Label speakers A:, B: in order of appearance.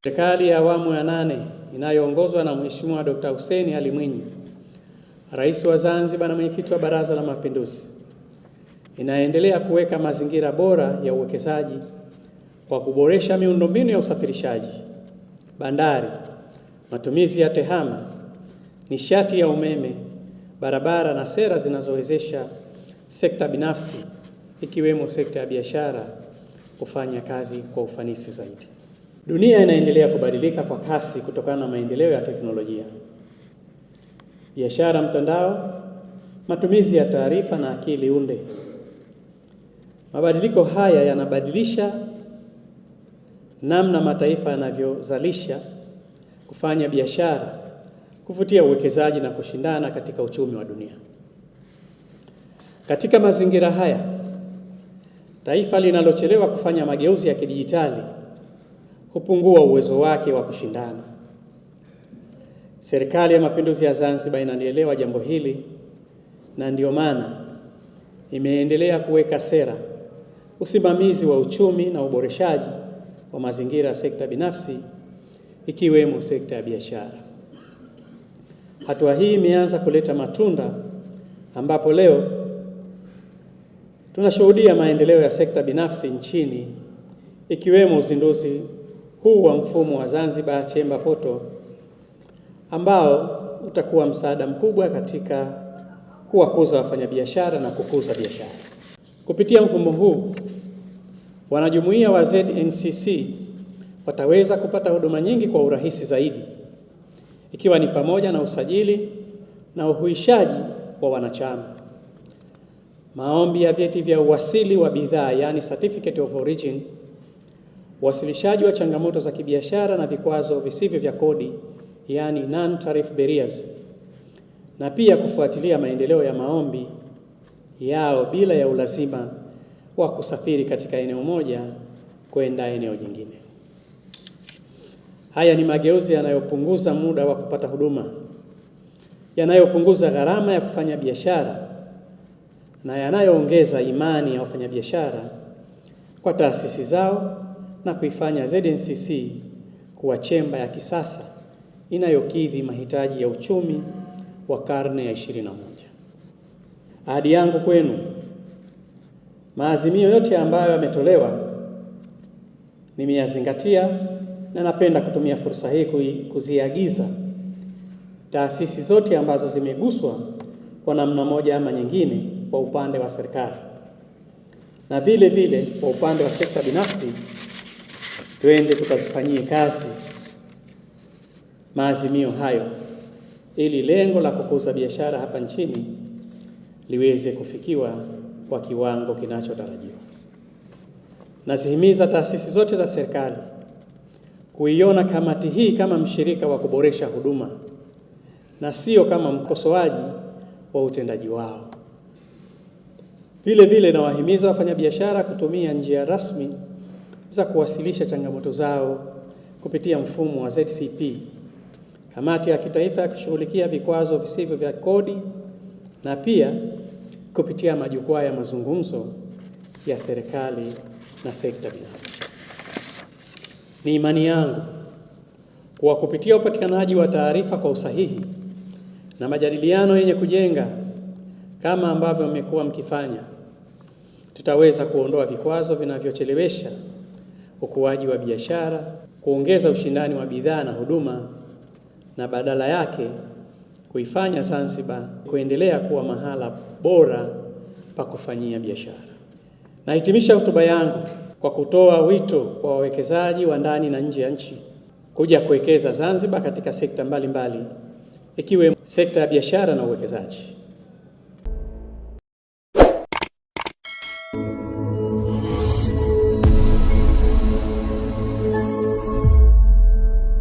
A: Serikali ya awamu ya 8 inayoongozwa na Mheshimiwa Dr. Hussein Ali Mwinyi, Rais wa Zanzibar na Mwenyekiti wa Baraza la Mapinduzi, inaendelea kuweka mazingira bora ya uwekezaji kwa kuboresha miundombinu ya usafirishaji, bandari, matumizi ya tehama, nishati ya umeme, barabara na sera zinazowezesha sekta binafsi ikiwemo sekta ya biashara kufanya kazi kwa ufanisi zaidi. Dunia inaendelea kubadilika kwa kasi kutokana na maendeleo ya teknolojia, biashara mtandao, matumizi ya taarifa na akili unde. Mabadiliko haya yanabadilisha namna mataifa yanavyozalisha, kufanya biashara, kuvutia uwekezaji na kushindana katika uchumi wa dunia. Katika mazingira haya, taifa linalochelewa kufanya mageuzi ya kidijitali hupungua uwezo wake wa kushindana. Serikali ya Mapinduzi ya Zanzibar inalielewa jambo hili, na ndio maana imeendelea kuweka sera, usimamizi wa uchumi na uboreshaji wa mazingira ya sekta binafsi ikiwemo sekta ya biashara. Hatua hii imeanza kuleta matunda, ambapo leo tunashuhudia maendeleo ya sekta binafsi nchini, ikiwemo uzinduzi huu wa mfumo wa Zanzibar Chamber Portal ambao utakuwa msaada mkubwa katika kuwakuza wafanyabiashara na kukuza biashara. Kupitia mfumo huu, wanajumuiya wa ZNCC wataweza kupata huduma nyingi kwa urahisi zaidi, ikiwa ni pamoja na usajili na uhuishaji wa wanachama, maombi ya vyeti vya uwasili wa bidhaa yani certificate of origin, uwasilishaji wa changamoto za kibiashara na vikwazo visivyo vya kodi yani non-tariff barriers, na pia kufuatilia maendeleo ya maombi yao bila ya ulazima wa kusafiri katika eneo moja kwenda eneo jingine. Haya ni mageuzi yanayopunguza muda wa kupata huduma, yanayopunguza gharama ya kufanya biashara na yanayoongeza imani ya wafanyabiashara kwa taasisi zao na kuifanya ZNCC kuwa chemba ya kisasa inayokidhi mahitaji ya uchumi wa karne ya 21. Ahadi yangu kwenu, maazimio yote ambayo yametolewa nimeyazingatia, na napenda kutumia fursa hii kuziagiza taasisi zote ambazo zimeguswa kwa namna moja ama nyingine kwa upande wa serikali na vile vile kwa upande wa sekta binafsi, twende tukazifanyie kazi maazimio hayo ili lengo la kukuza biashara hapa nchini liweze kufikiwa kwa kiwango kinachotarajiwa. Nazihimiza taasisi zote za serikali kuiona kamati hii kama mshirika wa kuboresha huduma na sio kama mkosoaji wa utendaji wao. Vile vile nawahimiza wafanyabiashara kutumia njia rasmi za kuwasilisha changamoto zao kupitia mfumo wa ZCP, kamati ya kitaifa ya kushughulikia vikwazo visivyo vya kodi, na pia kupitia majukwaa ya mazungumzo ya serikali na sekta binafsi. Ni imani yangu kuwa kupitia upatikanaji wa taarifa kwa usahihi na majadiliano yenye kujenga kama ambavyo mmekuwa mkifanya, tutaweza kuondoa vikwazo vinavyochelewesha ukuaji wa biashara, kuongeza ushindani wa bidhaa na huduma, na badala yake kuifanya Zanzibar kuendelea kuwa mahala bora pa kufanyia biashara. Nahitimisha hotuba yangu kwa kutoa wito kwa wawekezaji wa ndani na nje ya nchi kuja kuwekeza Zanzibar katika sekta mbalimbali ikiwemo sekta ya biashara na uwekezaji.